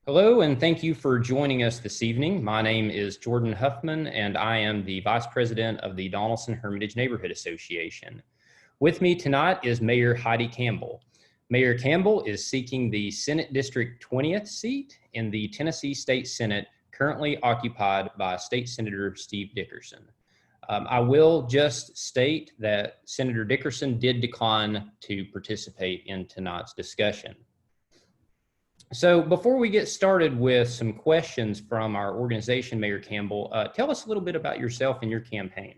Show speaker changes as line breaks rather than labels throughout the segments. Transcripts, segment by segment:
Hello, and thank you for joining us this evening. My name is Jordan Huffman, and I am the Vice President of the Donaldson Hermitage Neighborhood Association. With me tonight is Mayor Heidi Campbell. Mayor Campbell is seeking the Senate District 20th seat in the Tennessee State Senate, currently occupied by State Senator Steve Dickerson. I will just state that Senator Dickerson did decline to participate in tonight's discussion. So before we get started with some questions from our organization, Mayor Campbell, tell us a little bit about yourself and your campaign.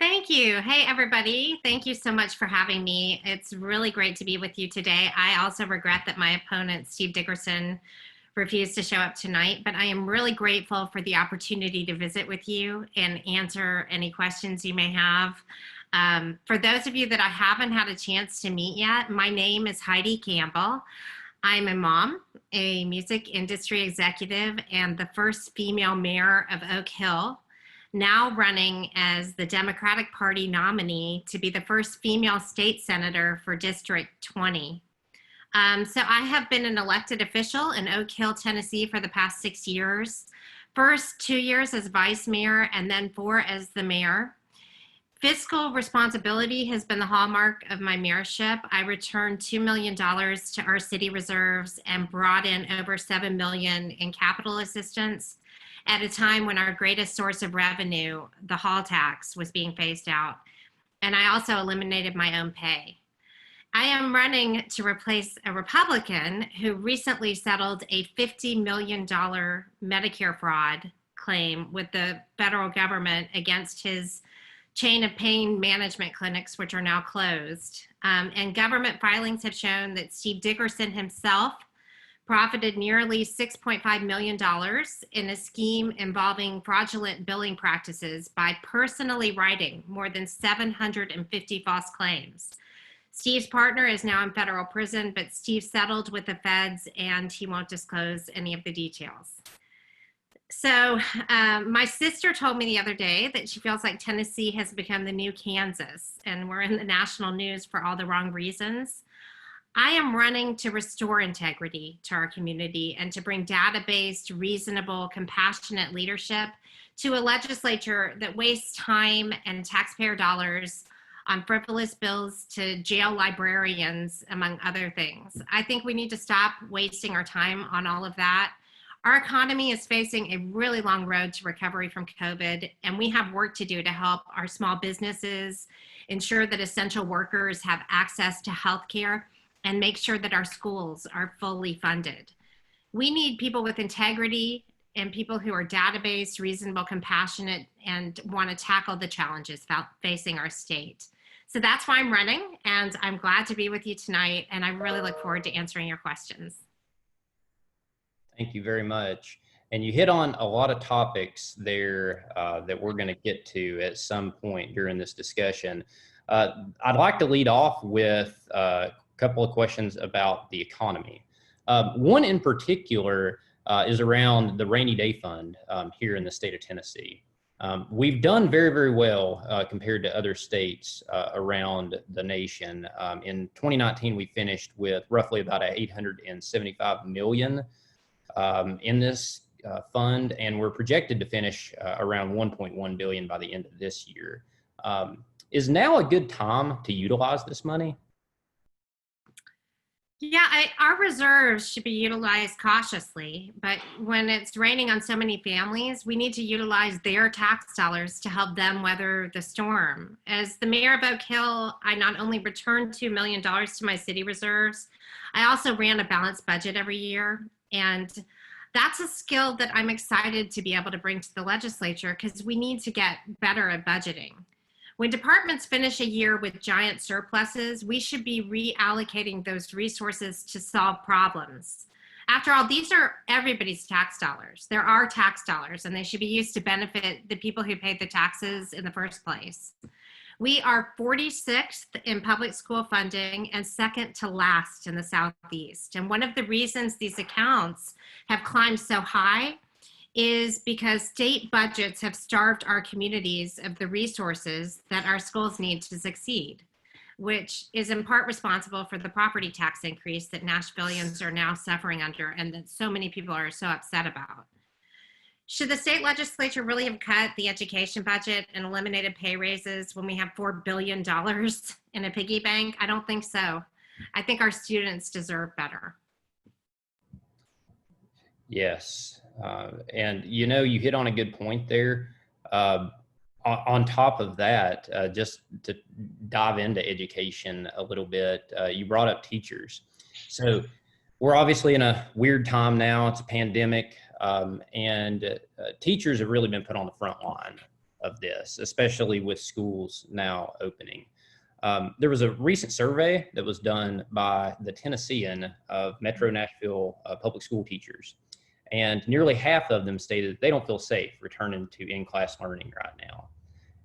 Thank you. Hey, everybody. Thank you so much for having me. It's really great to be with you today. I also regret that my opponent, Steve Dickerson, refused to show up tonight, but I am really grateful for the opportunity to visit with you and answer any questions you may have. For those of you that I haven't had a chance to meet yet, my name is Heidi Campbell. I'm a mom, a music industry executive, and the first female mayor of Oak Hill, now running as the Democratic Party nominee to be the first female state senator for District 20. So I have been an elected official in Oak Hill, Tennessee for the past 6 years. First 2 years as vice mayor and then 4 as the mayor. Fiscal responsibility has been the hallmark of my mayorship. I returned $2 million to our city reserves and brought in over $7 million in capital assistance at a time when our greatest source of revenue, the hall tax, was being phased out. And I also eliminated my own pay. I am running to replace a Republican who recently settled a $50 million Medicare fraud claim with the federal government against his chain of pain management clinics, which are now closed. And government filings have shown that Steve Dickerson himself profited nearly $6.5 million in a scheme involving fraudulent billing practices by personally writing more than 750 false claims. Steve's partner is now in federal prison, but Steve settled with the feds and he won't disclose any of the details. So my sister told me the other day that she feels like Tennessee has become the new Kansas and we're in the national news for all the wrong reasons. I am running to restore integrity to our community and to bring data-based, reasonable, compassionate leadership to a legislature that wastes time and taxpayer dollars on frivolous bills to jail librarians, among other things. I think we need to stop wasting our time on all of that. Our economy is facing a really long road to recovery from COVID, and we have work to do to help our small businesses, ensure that essential workers have access to healthcare, and make sure that our schools are fully funded. We need people with integrity and people who are data-based, reasonable, compassionate, and want to tackle the challenges facing our state. So that's why I'm running, and I'm glad to be with you tonight, and I really look forward to answering your questions.
Thank you very much. And you hit on a lot of topics there that we're going to get to at some point during this discussion. I'd like to lead off with a couple of questions about the economy. One in particular is around the rainy day fund here in the state of Tennessee. We've done very, very well compared to other states around the nation. In 2019, we finished with roughly about $875 million in this fund, and we're projected to finish around $1.1 billion by the end of this year. Is now a good time to utilize this money?
Yeah, our reserves should be utilized cautiously, but when it's raining on so many families, we need to utilize their tax dollars to help them weather the storm. As the mayor of Oak Hill, I not only returned $2 million to my city reserves, I also ran a balanced budget every year. And that's a skill that I'm excited to be able to bring to the legislature because we need to get better at budgeting. When departments finish a year with giant surpluses, we should be reallocating those resources to solve problems. After all, these are everybody's tax dollars. There are tax dollars, and they should be used to benefit the people who paid the taxes in the first place. We are 46th in public school funding and second to last in the Southeast. And one of the reasons these accounts have climbed so high is because state budgets have starved our communities of the resources that our schools need to succeed. which is in part responsible for the property tax increase that Nashvillians are now suffering under and that so many people are so upset about. Should the state legislature really have cut the education budget and eliminated pay raises when we have $4 billion in a piggy bank? I don't think so. I think our students deserve better.
Yes. And you hit on a good point there. On top of that, just to dive into education a little bit, you brought up teachers. So we're obviously in a weird time now. It's a pandemic, and teachers have really been put on the front line of this, especially with schools now opening. There was a recent survey that was done by the Tennessean of Metro Nashville public school teachers, and nearly half of them stated they don't feel safe returning to in-class learning right now.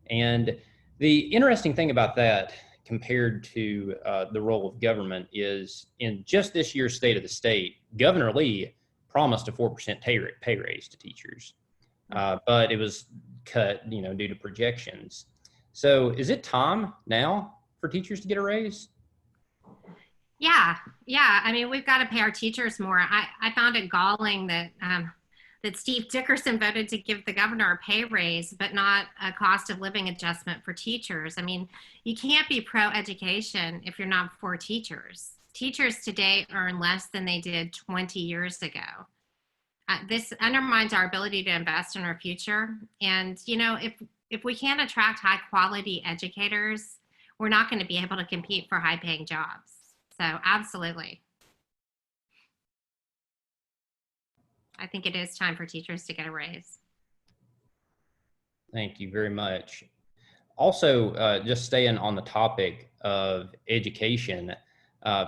And the interesting thing about that compared to the role of government is in just this year's State of the State, Governor Lee promised a 4% pay raise to teachers, but it was cut, due to projections. So is it time now for teachers to get a raise?
Yeah. I mean, we've got to pay our teachers more. I found it galling that that Steve Dickerson voted to give the governor a pay raise, but not a cost of living adjustment for teachers. I mean, you can't be pro-education if you're not for teachers. Teachers today earn less than they did 20 years ago. This undermines our ability to invest in our future. And, if we can't attract high quality educators, we're not going to be able to compete for high paying jobs. So absolutely. I think it is time for teachers to get a raise.
Thank you very much. Also, just staying on the topic of education,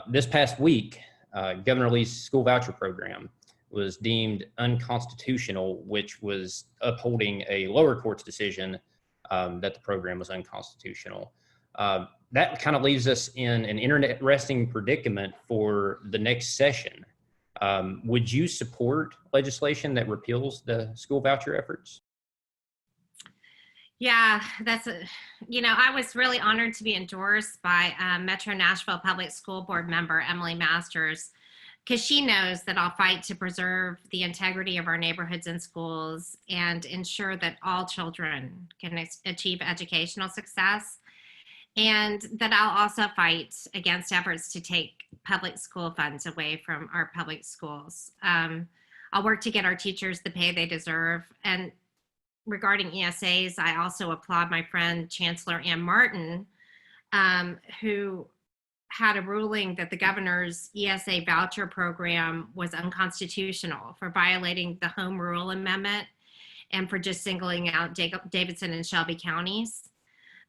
this past week, Governor Lee's school voucher program was deemed unconstitutional, which was upholding a lower court's decision that the program was unconstitutional. That kind of leaves us in an interesting predicament for the next session. Would you support legislation that repeals the school voucher efforts?
Yeah, I was really honored to be endorsed by Metro Nashville Public School Board member Emily Masters, because she knows that I'll fight to preserve the integrity of our neighborhoods and schools and ensure that all children can achieve educational success, and that I'll also fight against efforts to take public school funds away from our public schools. I'll work to get our teachers the pay they deserve. And regarding ESAs, I also applaud my friend Chancellor Ann Martin, who had a ruling that the governor's ESA voucher program was unconstitutional for violating the Home Rule Amendment and for just singling out Davidson and Shelby counties.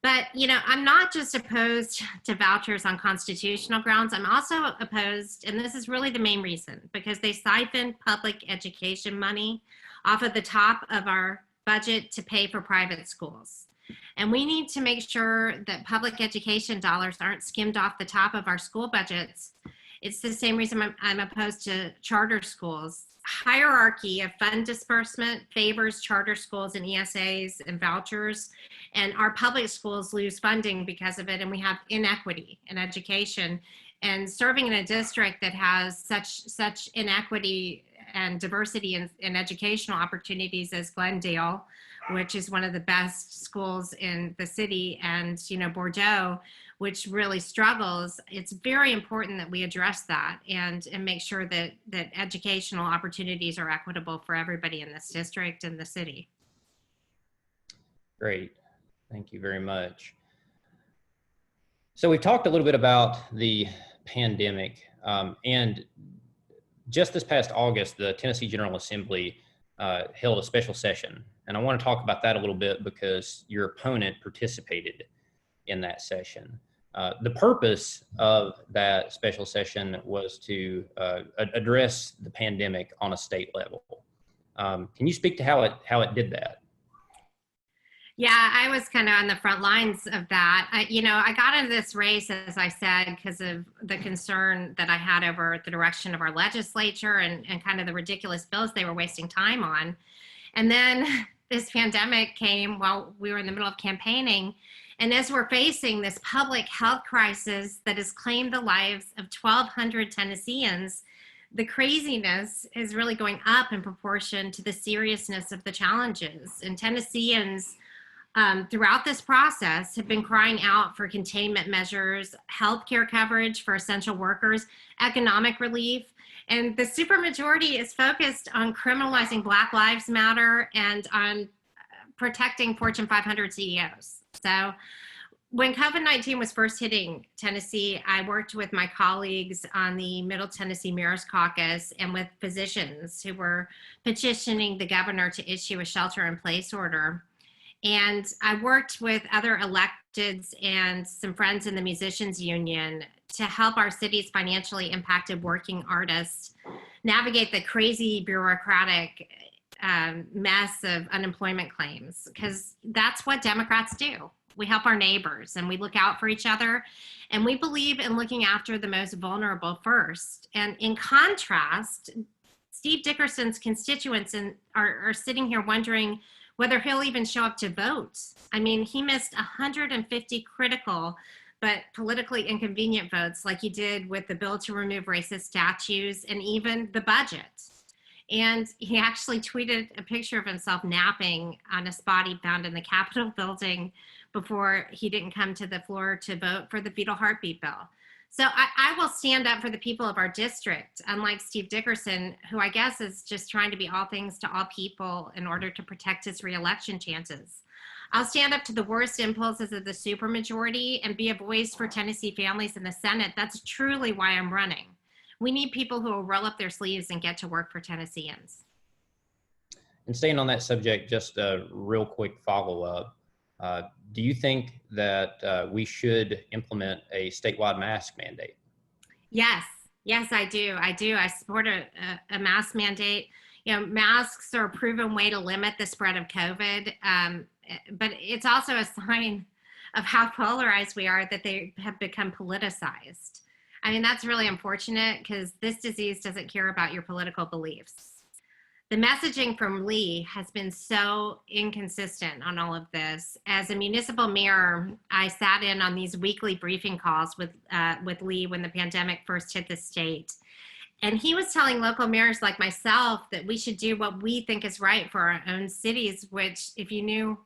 But, I'm not just opposed to vouchers on constitutional grounds. I'm also opposed, and this is really the main reason, because they siphon public education money off of the top of our budget to pay for private schools. And we need to make sure that public education dollars aren't skimmed off the top of our school budgets. It's the same reason I'm opposed to charter schools. Hierarchy of fund disbursement favors charter schools and ESAs and vouchers, and our public schools lose funding because of it, and we have inequity in education. And serving in a district that has such inequity and diversity in educational opportunities as Glendale, which is one of the best schools in the city, and Bordeaux, which really struggles, it's very important that we address that and make sure that educational opportunities are equitable for everybody in this district and the city.
Great. Thank you very much. So we've talked a little bit about the pandemic, and just this past August, the Tennessee General Assembly held a special session. And I want to talk about that a little bit because your opponent participated in that session. The purpose of that special session was to address the pandemic on a state level. Can you speak to how it did that?
Yeah, I was kind of on the front lines of that. I got into this race, as I said, because of the concern that I had over the direction of our legislature and kind of the ridiculous bills they were wasting time on. And then this pandemic came while we were in the middle of campaigning. And as we're facing this public health crisis that has claimed the lives of 1,200 Tennesseans, the craziness is really going up in proportion to the seriousness of the challenges. And Tennesseans throughout this process have been crying out for containment measures, healthcare coverage for essential workers, economic relief. And the supermajority is focused on criminalizing Black Lives Matter and on protecting Fortune 500 CEOs. So when COVID-19 was first hitting Tennessee, I worked with my colleagues on the Middle Tennessee Mayor's Caucus and with physicians who were petitioning the governor to issue a shelter-in-place order. And I worked with other electeds and some friends in the Musicians Union to help our city's financially impacted working artists navigate the crazy bureaucratic mess of unemployment claims, because that's what Democrats do. We help our neighbors and we look out for each other, and we believe in looking after the most vulnerable first. And in contrast, Steve Dickerson's constituents are sitting here wondering whether he'll even show up to vote. I mean, he missed 150 critical but politically inconvenient votes, like he did with the bill to remove racist statues and even the budget. And he actually tweeted a picture of himself napping on a spot he found in the Capitol building before he didn't come to the floor to vote for the fetal heartbeat bill. So I will stand up for the people of our district, unlike Steve Dickerson, who I guess is just trying to be all things to all people in order to protect his reelection chances. I'll stand up to the worst impulses of the supermajority and be a voice for Tennessee families in the Senate. That's truly why I'm running. We need people who will roll up their sleeves and get to work for Tennesseans.
And staying on that subject, just a real quick follow-up. Do you think that we should implement a statewide mask mandate?
Yes, I do. I support a mask mandate. You know, masks are a proven way to limit the spread of COVID, but it's also a sign of how polarized we are that they have become politicized. I mean, that's really unfortunate because this disease doesn't care about your political beliefs. The messaging from Lee has been so inconsistent on all of this. As a municipal mayor, I sat in on these weekly briefing calls with Lee when the pandemic first hit the state. And he was telling local mayors like myself that we should do what we think is right for our own cities, which if you knew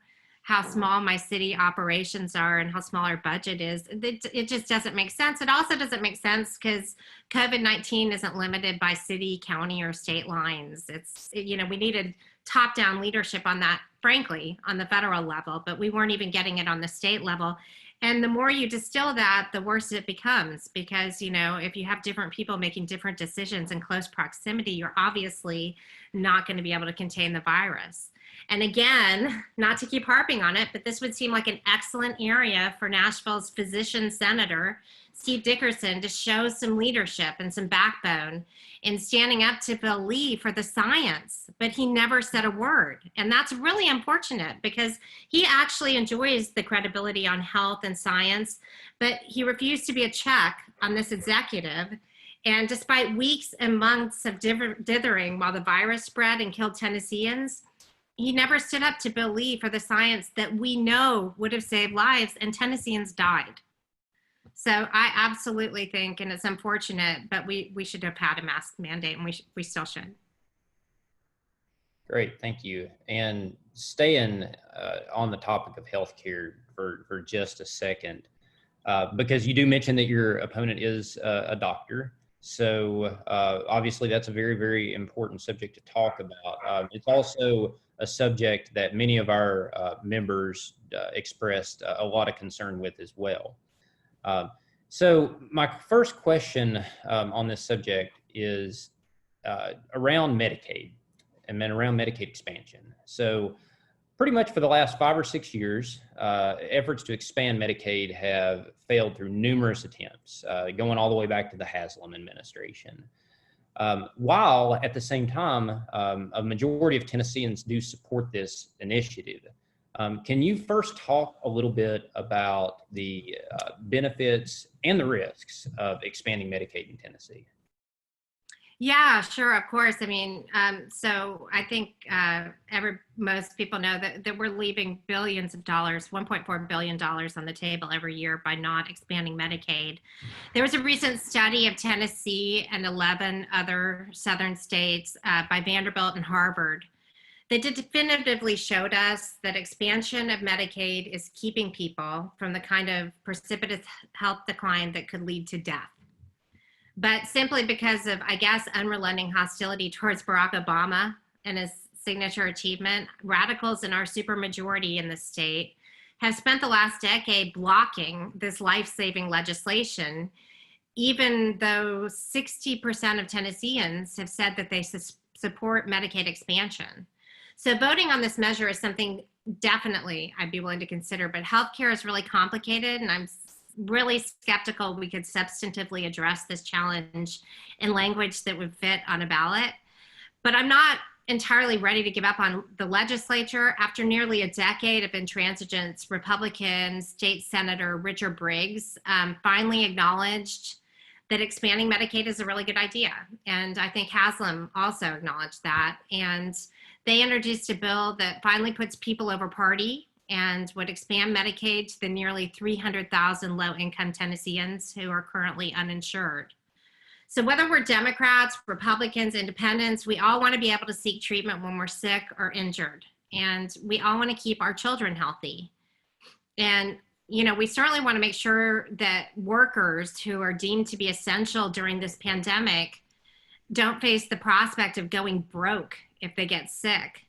how small my city operations are and how small our budget is, it just doesn't make sense. It also doesn't make sense because COVID-19 isn't limited by city, county, or state lines. You know, we needed top-down leadership on that, frankly, on the federal level, but we weren't even getting it on the state level. And the more you distill that, the worse it becomes, because, you know, if you have different people making different decisions in close proximity, you're obviously not going to be able to contain the virus. And again, not to keep harping on it, but this would seem like an excellent area for Nashville's physician senator, Steve Dickerson, to show some leadership and some backbone in standing up to Bill Lee for the science, but he never said a word. And that's really unfortunate because he actually enjoys the credibility on health and science, but he refused to be a check on this executive. And despite weeks and months of dithering while the virus spread and killed Tennesseans, he never stood up to Bill Lee for the science that we know would have saved lives, and Tennesseans died. So I absolutely think, and it's unfortunate, but we should have had a mask mandate, and we still should.
Great, thank you. And staying on the topic of healthcare for just a second, because you do mention that your opponent is a doctor. So obviously that's a very, very important subject to talk about. It's also a subject that many of our members expressed a lot of concern with as well. So my first question on this subject is around Medicaid and then around Medicaid expansion. So pretty much for the last 5 or 6 years, efforts to expand Medicaid have failed through numerous attempts, going all the way back to the Haslam administration. While at the same time, a majority of Tennesseans do support this initiative. Can you first talk a little bit about the benefits and the risks of expanding Medicaid in Tennessee?
Yeah, sure, of course. I mean, so I think most people know that we're leaving billions of dollars, $1.4 billion on the table every year by not expanding Medicaid. There was a recent study of Tennessee and 11 other southern states by Vanderbilt and Harvard that definitively showed us that expansion of Medicaid is keeping people from the kind of precipitous health decline that could lead to death. But simply because of, I guess, unrelenting hostility towards Barack Obama and his signature achievement, radicals in our supermajority in the state have spent the last decade blocking this life-saving legislation, even though 60% of Tennesseans have said that they support Medicaid expansion. So voting on this measure is something definitely I'd be willing to consider, but healthcare is really complicated, and I'm really skeptical we could substantively address this challenge in language that would fit on a ballot. But I'm not entirely ready to give up on the legislature. After nearly a decade of intransigence, Republican State Senator Richard Briggs finally acknowledged that expanding Medicaid is a really good idea. And I think Haslam also acknowledged that. And they introduced a bill that finally puts people over party and would expand Medicaid to the nearly 300,000 low-income Tennesseans who are currently uninsured. So whether we're Democrats, Republicans, Independents, we all want to be able to seek treatment when we're sick or injured. And we all want to keep our children healthy. And, you know, we certainly want to make sure that workers who are deemed to be essential during this pandemic don't face the prospect of going broke if they get sick.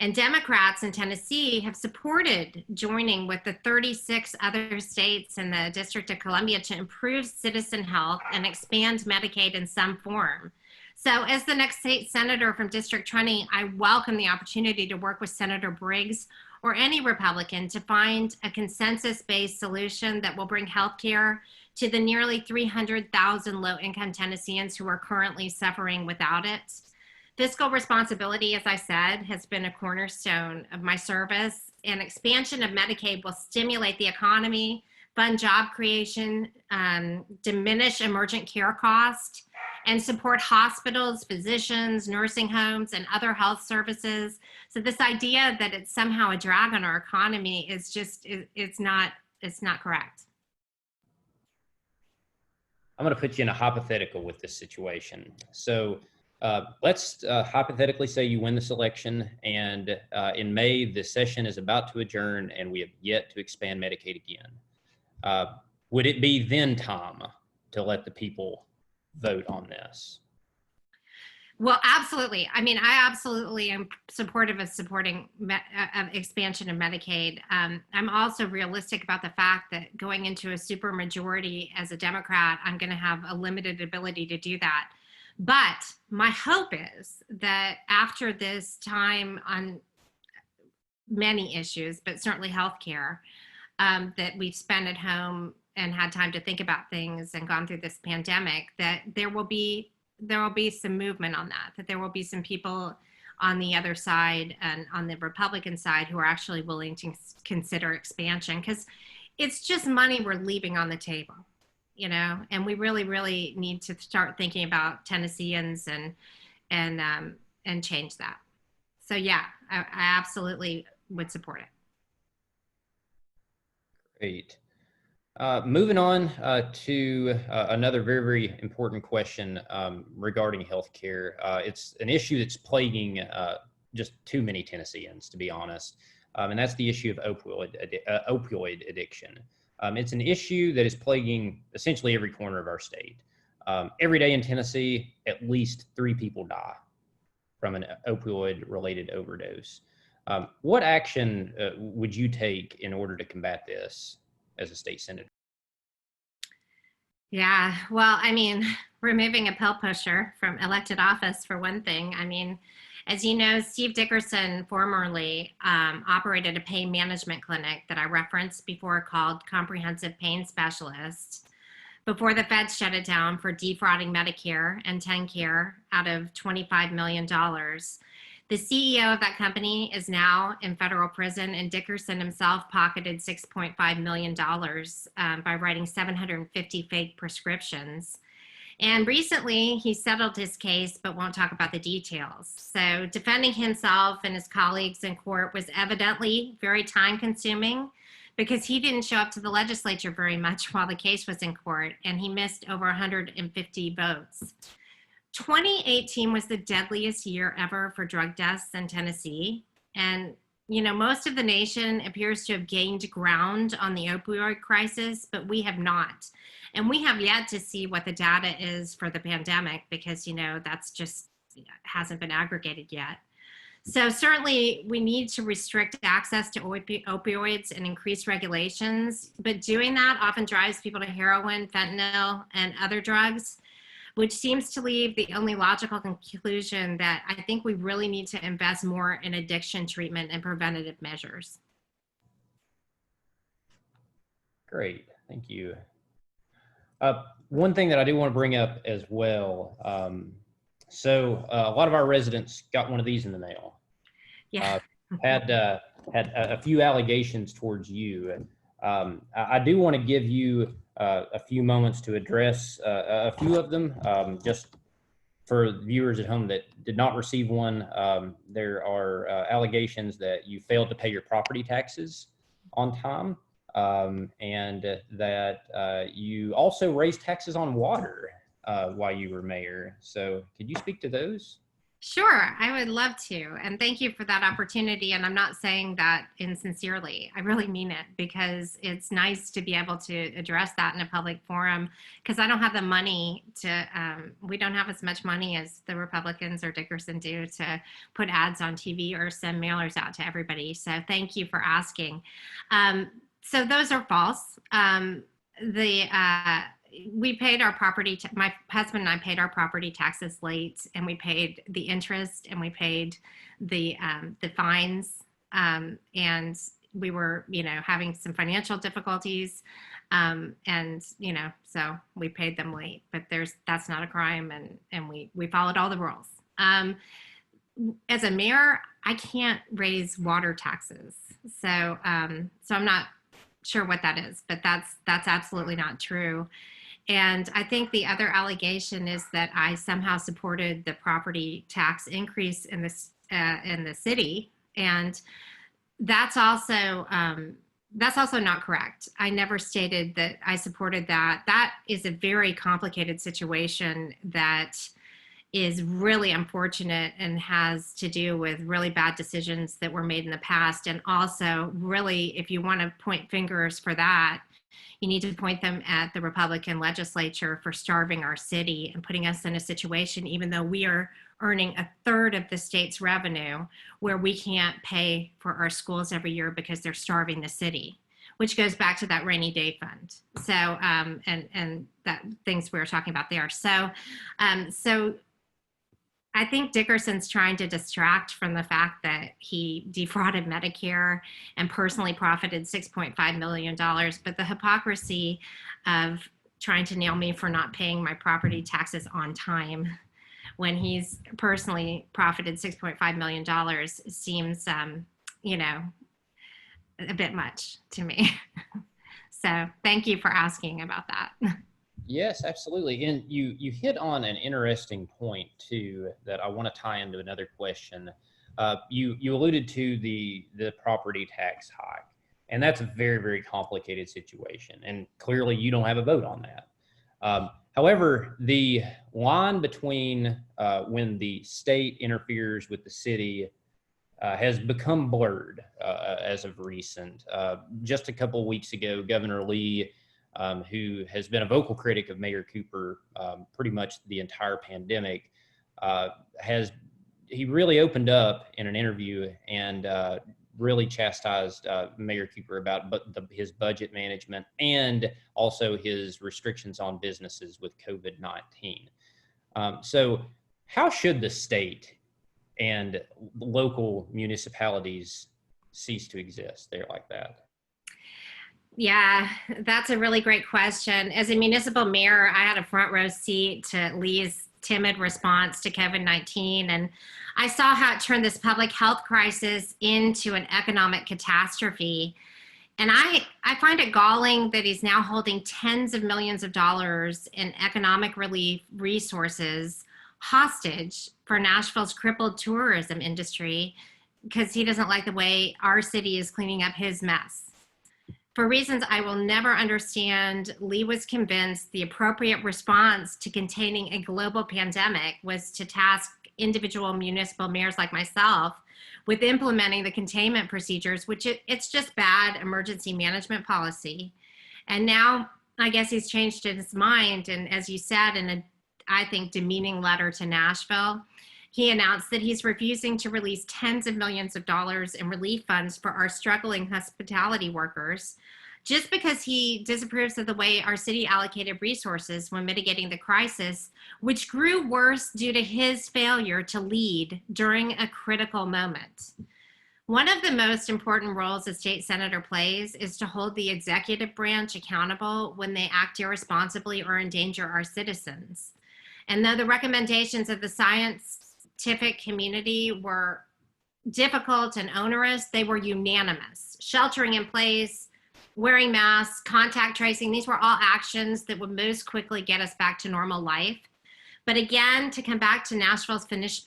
And Democrats in Tennessee have supported joining with the 36 other states in the District of Columbia to improve citizen health and expand Medicaid in some form. So as the next state senator from District 20, I welcome the opportunity to work with Senator Briggs or any Republican to find a consensus-based solution that will bring healthcare to the nearly 300,000 low-income Tennesseans who are currently suffering without it. Fiscal responsibility, as I said, has been a cornerstone of my service, and expansion of Medicaid will stimulate the economy, fund job creation, diminish emergent care costs, and support hospitals, physicians, nursing homes, and other health services. So this idea that it's somehow a drag on our economy is just, it's not correct.
I'm going to put you in a hypothetical with this situation. So let's hypothetically say you win this election, and in May, the session is about to adjourn, and we have yet to expand Medicaid again. Would it be then time to let the people vote on this?
Well, absolutely. I mean, I absolutely am supportive of supporting of expansion of Medicaid. I'm also realistic about the fact that going into a supermajority as a Democrat, I'm going to have a limited ability to do that. But my hope is that after this time on many issues, but certainly healthcare, that we've spent at home and had time to think about things and gone through this pandemic, that there will be some movement on that there will be some people on the other side and on the Republican side who are actually willing to consider expansion, because it's just money we're leaving on the table, you know, and we really, really need to start thinking about Tennesseans and change that. So yeah, I absolutely would support it.
Great. Moving on to another very, very important question regarding healthcare. It's an issue that's plaguing just too many Tennesseans, to be honest, and that's the issue of opioid addiction. It's an issue that is plaguing essentially every corner of our state. Every day in Tennessee, at least 3 people die from an opioid-related overdose. What action would you take in order to combat this as a state senator?
Yeah, well, I mean, removing a pill pusher from elected office, for one thing. I mean, as you know, Steve Dickerson formerly operated a pain management clinic that I referenced before called Comprehensive Pain Specialist before the feds shut it down for defrauding Medicare and TennCare out of $25 million. The CEO of that company is now in federal prison, and Dickerson himself pocketed $6.5 million by writing 750 fake prescriptions. And recently, he settled his case but won't talk about the details. So, defending himself and his colleagues in court was evidently very time consuming because he didn't show up to the legislature very much while the case was in court, and he missed over 150 votes. 2018 was the deadliest year ever for drug deaths in Tennessee. And, most of the nation appears to have gained ground on the opioid crisis, but we have not. And we have yet to see what the data is for the pandemic because, that's just hasn't been aggregated yet. So certainly we need to restrict access to opioids and increase regulations, but doing that often drives people to heroin, fentanyl, and other drugs, which seems to leave the only logical conclusion that I think we really need to invest more in addiction treatment and preventative measures.
Great, thank you. One thing that I do want to bring up as well, so a lot of our residents got one of these in the mail.
Yeah.
Had a few allegations towards you. And I do want to give you a few moments to address a few of them, just for viewers at home that did not receive one. There are allegations that you failed to pay your property taxes on time, and that you also raised taxes on water while you were mayor. So could you speak to those?
Sure, I would love to. And thank you for that opportunity. And I'm not saying that insincerely. I really mean it because it's nice to be able to address that in a public forum because I don't have the money we don't have as much money as the Republicans or Dickerson do to put ads on TV or send mailers out to everybody. So thank you for asking. So those are false. We paid our property, my husband and I paid our property taxes late, and we paid the interest and we paid the fines. And we were, having some financial difficulties. And, so we paid them late, but that's not a crime. And we followed all the rules. As a mayor, I can't raise water taxes. So I'm not sure what that is, but that's absolutely not true. And I think the other allegation is that I somehow supported the property tax increase in the city, and that's also not correct. I never stated that I supported that. That is a very complicated situation that is really unfortunate and has to do with really bad decisions that were made in the past. And also, really, if you want to point fingers for that, you need to point them at the Republican legislature for starving our city and putting us in a situation, even though we are earning a third of the state's revenue, where we can't pay for our schools every year because they're starving the city, which goes back to that rainy day fund. So, and that things we were talking about there. So I think Dickerson's trying to distract from the fact that he defrauded Medicare and personally profited $6.5 million. But the hypocrisy of trying to nail me for not paying my property taxes on time when he's personally profited $6.5 million seems, a bit much to me. So thank you for asking about that.
Yes, absolutely. And you hit on an interesting point too that I want to tie into another question. You alluded to the property tax hike, and that's a very, very complicated situation. And clearly you don't have a vote on that. However, the line between when the state interferes with the city has become blurred as of recent. Just a couple of weeks ago, Governor Lee, who has been a vocal critic of Mayor Cooper pretty much the entire pandemic, he really opened up in an interview and really chastised Mayor Cooper about his budget management and also his restrictions on businesses with COVID-19. So how should the state and local municipalities cease to exist there like that?
Yeah, that's a really great question. As a municipal mayor, I had a front row seat to Lee's timid response to COVID-19, and I saw how it turned this public health crisis into an economic catastrophe. And I find it galling that he's now holding tens of millions of dollars in economic relief resources hostage for Nashville's crippled tourism industry because he doesn't like the way our city is cleaning up his mess. For reasons I will never understand, Lee was convinced the appropriate response to containing a global pandemic was to task individual municipal mayors like myself with implementing the containment procedures, which it's just bad emergency management policy. And now I guess he's changed his mind. And as you said, in a, I think, demeaning letter to Nashville, he announced that he's refusing to release tens of millions of dollars in relief funds for our struggling hospitality workers just because he disapproves of the way our city allocated resources when mitigating the crisis, which grew worse due to his failure to lead during a critical moment. One of the most important roles a state senator plays is to hold the executive branch accountable when they act irresponsibly or endanger our citizens. And though the recommendations of the scientific community were difficult and onerous, they were unanimous. Sheltering in place, wearing masks, contact tracing, these were all actions that would most quickly get us back to normal life. But again, to come back to Nashville's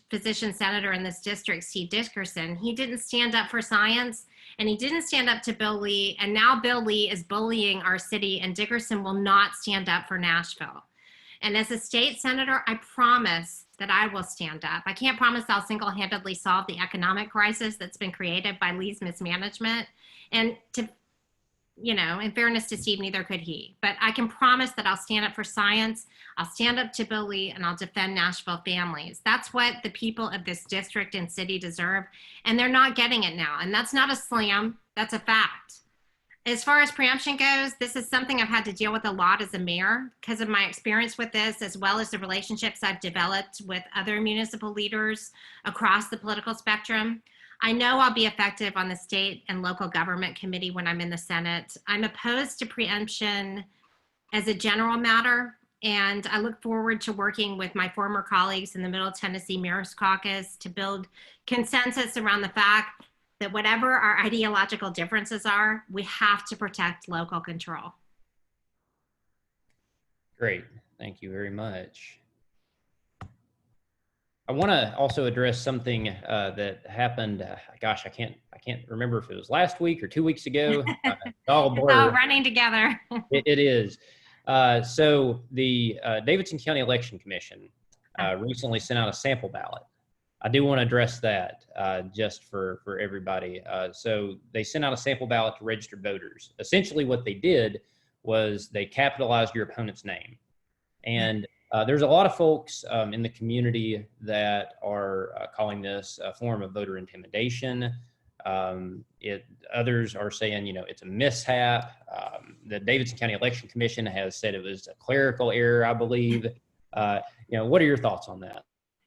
physician senator in this district, Steve Dickerson, he didn't stand up for science and he didn't stand up to Bill Lee. And now Bill Lee is bullying our city and Dickerson will not stand up for Nashville. And as a state senator, I promise that I will stand up. I can't promise I'll single-handedly solve the economic crisis that's been created by Lee's mismanagement. And to, you know, in fairness to Steve, neither could he. But I can promise that I'll stand up for science, I'll stand up to Bill Lee, and I'll defend Nashville families. That's what the people of this district and city deserve, and they're not getting it now. And that's not a slam, that's a fact. As far as preemption goes, this is something I've had to deal with a lot as a mayor because of my experience with this, as well as the relationships I've developed with other municipal leaders across the political spectrum. I know I'll be effective on the state and local government committee when I'm in the Senate. I'm opposed to preemption as a general matter, and I look forward to working with my former colleagues in the Middle Tennessee Mayor's Caucus to build consensus around the fact that whatever our ideological differences are, we have to protect local control.
Great, thank you very much. I want to also address something that happened. Gosh, I can't remember if it was last week or 2 weeks ago. It's all blurred.
It's all running together.
It is. So the Davidson County Election Commission recently sent out a sample ballot. I do want to address that just for everybody. So they sent out a sample ballot to registered voters. Essentially what they did was they capitalized your opponent's name. And there's a lot of folks in the community that are calling this a form of voter intimidation. Others are saying, you know, it's a mishap. The Davidson County Election Commission has said it was a clerical error, I believe. You know, what are your thoughts on that?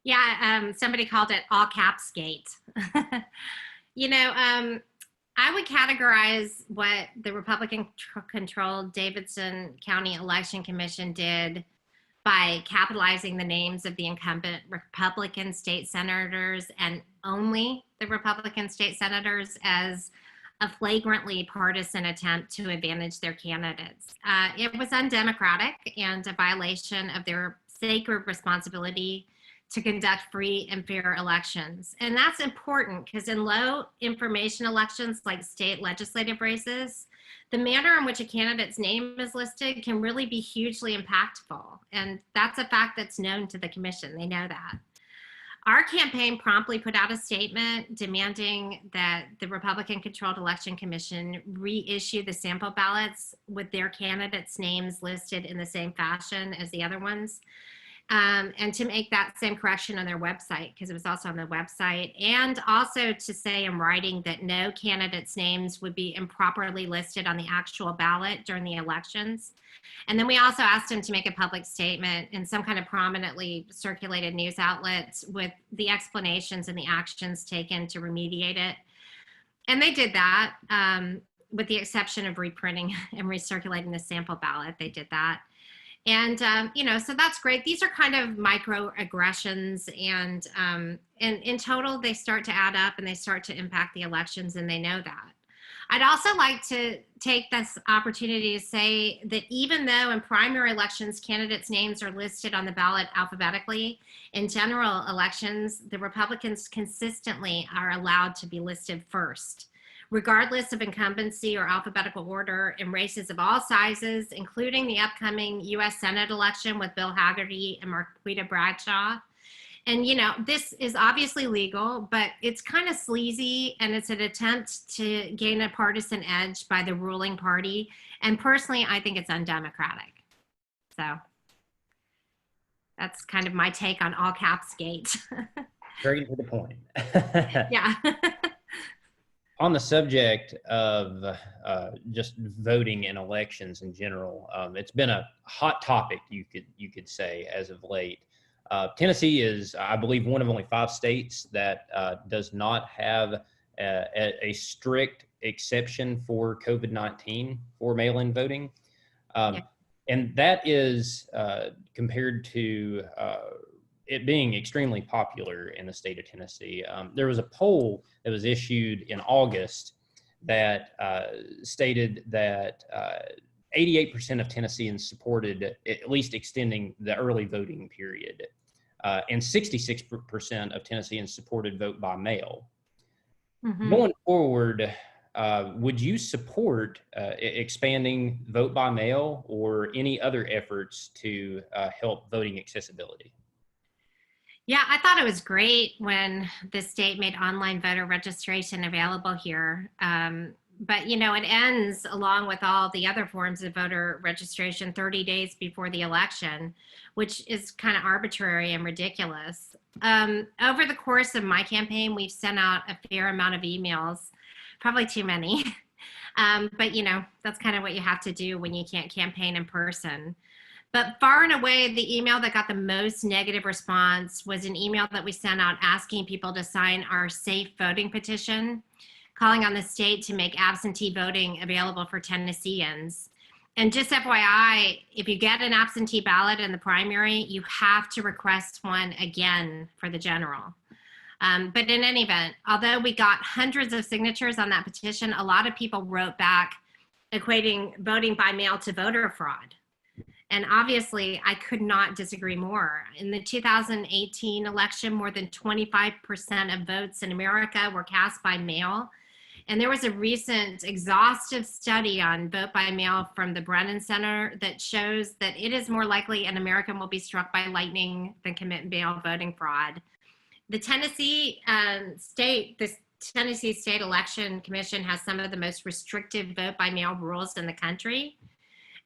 Yeah, somebody called it all caps gate. You know, I would categorize what the Republican-controlled Davidson County Election Commission did by capitalizing the names of the incumbent Republican state senators and only the Republican state senators as a flagrantly partisan attempt to advantage their candidates. It was undemocratic and a violation of their sacred responsibility to conduct free and fair elections. And that's important because in low information elections like state legislative races, the manner in which a candidate's name is listed can really be hugely impactful. And that's a fact that's known to the commission. They know that. Our campaign promptly put out a statement demanding that the Republican-controlled Election Commission reissue the sample ballots with their candidates' names listed in the same fashion as the other ones. And to make that same correction on their website, because it was also on the website, and also to say in writing that no candidates' names would be improperly listed on the actual ballot during the elections. And then we also asked them to make a public statement in some kind of prominently circulated news outlets with the explanations and the actions taken to remediate it. And they did that, with the exception of reprinting and recirculating the sample ballot. They did that. And, you know, so that's great. These are kind of microaggressions, and in total, they start to add up and they start to impact the elections, and they know that. I'd also like to take this opportunity to say that even though in primary elections candidates' names are listed on the ballot alphabetically, in general elections, the Republicans consistently are allowed to be listed first, regardless of incumbency or alphabetical order in races of all sizes, including the upcoming U.S. Senate election with Bill Hagerty and Marquita Bradshaw. And, you know, this is obviously legal, but it's kind of sleazy, and it's an attempt to gain a partisan edge by the ruling party. And personally, I think it's undemocratic. So that's kind of my take on all caps gate.
Straight to the point.
Yeah.
On the subject of just voting in elections in general, it's been a hot topic, you could say, as of late. Tennessee is, I believe, one of only 5 states that does not have a strict exception for COVID-19 for mail-in voting.
Yeah.
And that is compared to it being extremely popular in the state of Tennessee. There was a poll that was issued in August that stated that 88% of Tennesseans supported at least extending the early voting period, and 66% of Tennesseans supported vote by mail.
Mm-hmm.
Going forward, would you support expanding vote by mail or any other efforts to help voting accessibility?
Yeah, I thought it was great when the state made online voter registration available here. But, you know, it ends along with all the other forms of voter registration 30 days before the election, which is kind of arbitrary and ridiculous. Over the course of my campaign, we've sent out a fair amount of emails, probably too many. But, you know, that's kind of what you have to do when you can't campaign in person. But far and away, the email that got the most negative response was an email that we sent out asking people to sign our safe voting petition, calling on the state to make absentee voting available for Tennesseans. And just FYI, if you get an absentee ballot in the primary, you have to request one again for the general. But in any event, although we got hundreds of signatures on that petition, a lot of people wrote back equating voting by mail to voter fraud. And obviously, I could not disagree more. In the 2018 election, more than 25% of votes in America were cast by mail. And there was a recent exhaustive study on vote by mail from the Brennan Center that shows that it is more likely an American will be struck by lightning than commit mail voting fraud. The Tennessee State Election Commission has some of the most restrictive vote by mail rules in the country.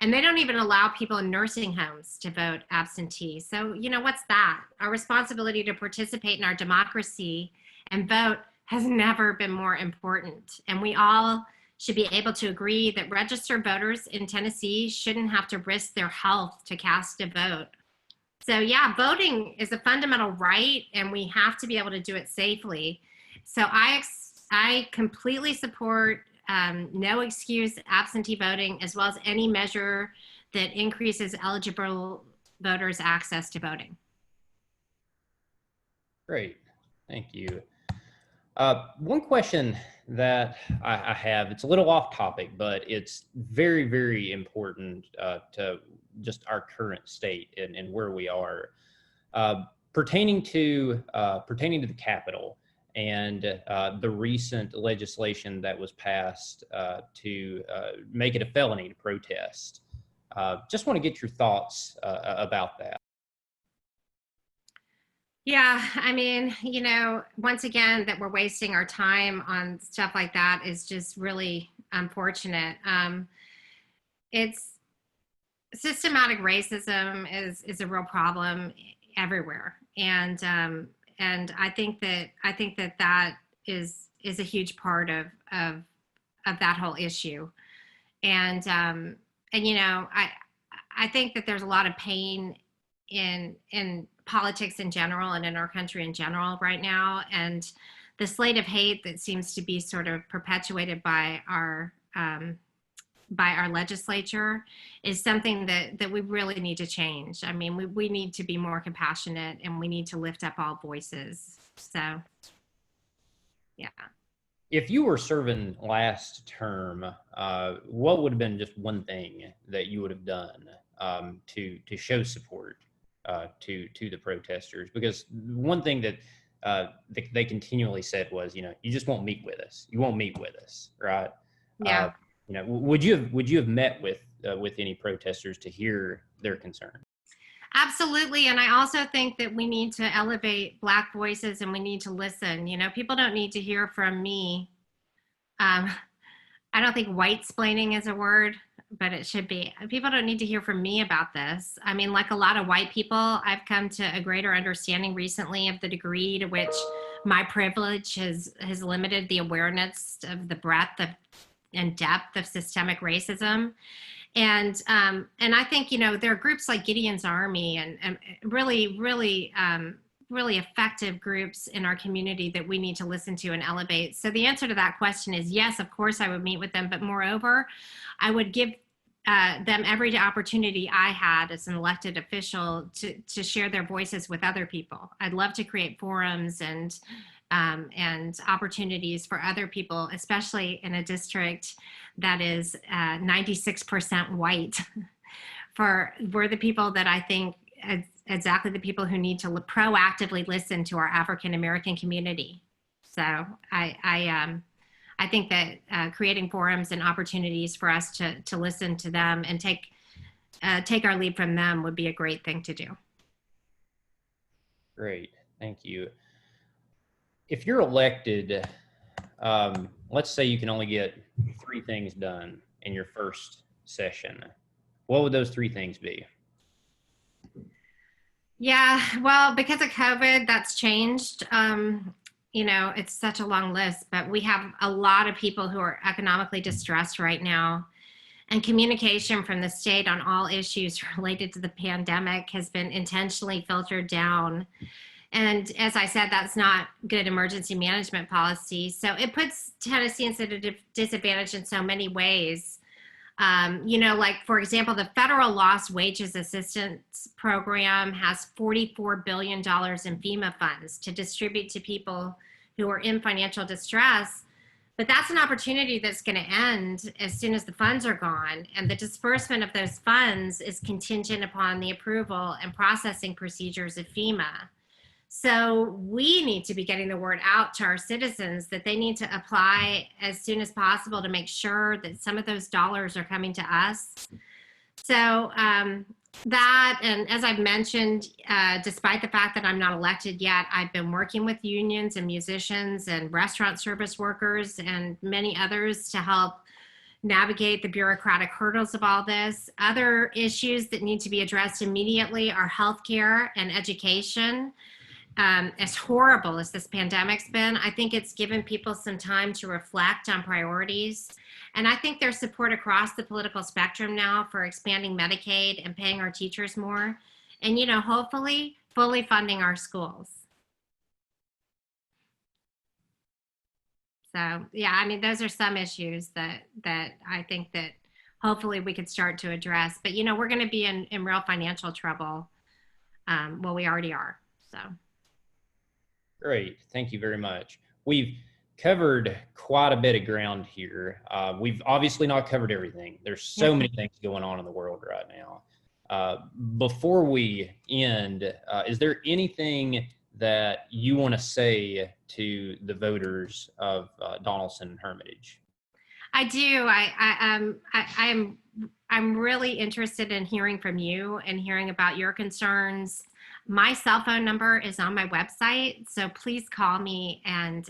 And they don't even allow people in nursing homes to vote absentee. So, you know, what's that? Our responsibility to participate in our democracy and vote has never been more important. And we all should be able to agree that registered voters in Tennessee shouldn't have to risk their health to cast a vote. So yeah, voting is a fundamental right, and we have to be able to do it safely. So I completely support no excuse absentee voting, as well as any measure that increases eligible voters' access to voting.
Great, thank you. One question that I have, it's a little off topic, but it's very, very important to just our current state and where we are, pertaining to the Capitol and the recent legislation that was passed to make it a felony to protest. Just want to get your thoughts about that.
Yeah, I mean, you know, once again, that we're wasting our time on stuff like that is just really unfortunate. It's systematic racism is a real problem everywhere, and I think that is a huge part of that whole issue, and you know, I think that there's a lot of pain in politics in general and in our country in general right now, and the slate of hate that seems to be sort of perpetuated by our legislature is something that we really need to change. I mean, we need to be more compassionate, and we need to lift up all voices. So, yeah.
If you were serving last term, what would have been just one thing that you would have done to show support to the protesters? Because one thing that they continually said was, you just won't meet with us. You won't meet with us, right? Uh,
Yeah.
would you have met with any protesters to hear their concern?
Absolutely. And I also think that we need to elevate Black voices and we need to listen. People don't need to hear from me. Um, I don't think white splaining is a word, but it should be. People don't need to hear from me about this. I mean, like a lot of white people, I've come to a greater understanding recently of the degree to which my privilege has limited the awareness of the breadth of and depth of systemic racism. And I think there are groups like Gideon's Army and really effective groups in our community that we need to listen to and elevate. So the answer to that question is yes, of course I would meet with them, but moreover, I would give them every opportunity I had as an elected official to share their voices with other people. I'd love to create forums and opportunities for other people, especially in a district that is 96% white. We're the people that I think exactly the people who need to proactively listen to our African American community. So I think that creating forums and opportunities for us to listen to them and take our lead from them would be a great thing to do.
Great, thank you. If you're elected, let's say you can only get 3 things done in your first session. What would those 3 things be?
Yeah, well, because of COVID, that's changed. It's such a long list, but we have a lot of people who are economically distressed right now. And communication from the state on all issues related to the pandemic has been intentionally filtered down. And as I said, that's not good emergency management policy. So it puts Tennesseans at a disadvantage in so many ways. Like, for example, the federal lost wages assistance program has $44 billion in FEMA funds to distribute to people who are in financial distress. But that's an opportunity that's going to end as soon as the funds are gone. And the disbursement of those funds is contingent upon the approval and processing procedures of FEMA. So we need to be getting the word out to our citizens that they need to apply as soon as possible to make sure that some of those dollars are coming to us. So that, and as I've mentioned, despite the fact that I'm not elected yet, I've been working with unions and musicians and restaurant service workers and many others to help navigate the bureaucratic hurdles of all this. Other issues that need to be addressed immediately are healthcare and education. As horrible as this pandemic's been, I think it's given people some time to reflect on priorities. And I think there's support across the political spectrum now for expanding Medicaid and paying our teachers more. And, hopefully fully funding our schools. So, yeah, I mean, those are some issues that I think that hopefully we could start to address. But, we're going to be in real financial trouble. Well, we already are, so.
Great, thank you very much. We've covered quite a bit of ground here. We've obviously not covered everything. There's so many things going on in the world right now. Before we end, is there anything that you want to say to the voters of Donaldson and Hermitage?
I do. I'm really interested in hearing from you and hearing about your concerns. My cell phone number is on my website, so please call me. And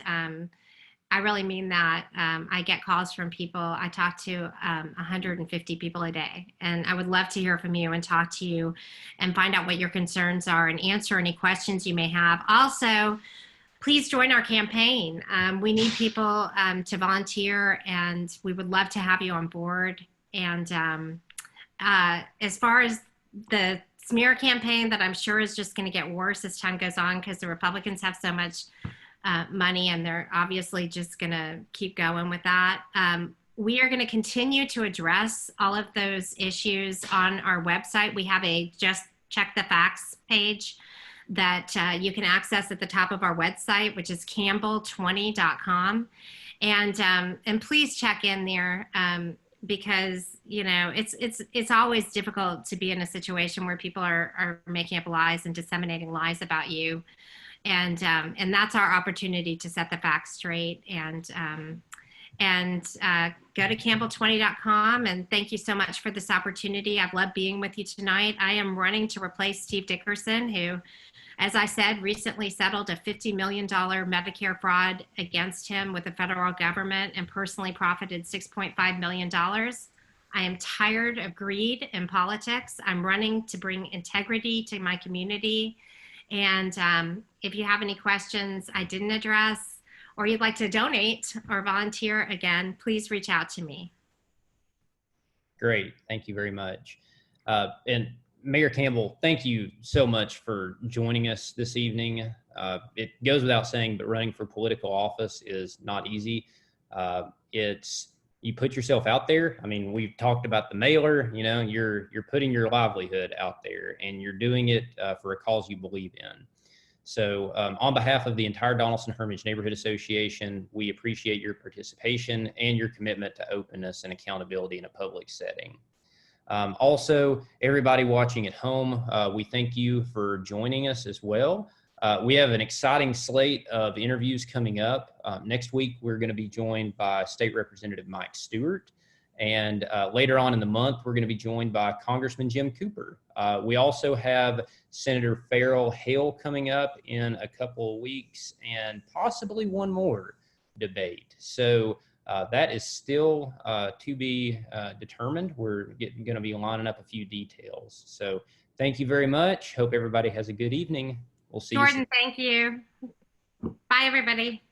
I really mean that. I get calls from people. I talk to 150 people a day, and I would love to hear from you and talk to you and find out what your concerns are and answer any questions you may have. Also, please join our campaign. We need people to volunteer, and we would love to have you on board. And as far as the smear campaign that I'm sure is just going to get worse as time goes on because the Republicans have so much money and they're obviously just going to keep going with that. We are going to continue to address all of those issues on our website. We have a Just Check the Facts page that you can access at the top of our website, which is campbell20.com. And please check in there, because it's always difficult to be in a situation where people are making up lies and disseminating lies about you, and that's our opportunity to set the facts straight. And go to campbell20.com. And thank you so much for this opportunity. I've loved being with you tonight. I am running to replace Steve Dickerson, who, as I said, recently settled a $50 million Medicare fraud against him with the federal government and personally profited $6.5 million. I am tired of greed in politics. I'm running to bring integrity to my community. And if you have any questions I didn't address, or you'd like to donate or volunteer again, please reach out to me.
Great. Thank you very much. And Mayor Campbell, thank you so much for joining us this evening. It goes without saying, but running for political office is not easy. You put yourself out there. I mean, we've talked about the mailer. You're putting your livelihood out there, and you're doing it for a cause you believe in. So on behalf of the entire Donaldson-Hermitage Neighborhood Association, we appreciate your participation and your commitment to openness and accountability in a public setting. Also, everybody watching at home, we thank you for joining us as well. We have an exciting slate of interviews coming up. Next week, we're going to be joined by State Representative Mike Stewart. And later on in the month, we're going to be joined by Congressman Jim Cooper. We also have Senator Farrell Hale coming up in a couple of weeks, and possibly one more debate. So that is still to be determined. We're going to be lining up a few details. So thank you very much. Hope everybody has a good evening. We'll see you soon.
Jordan, thank you. Bye, everybody.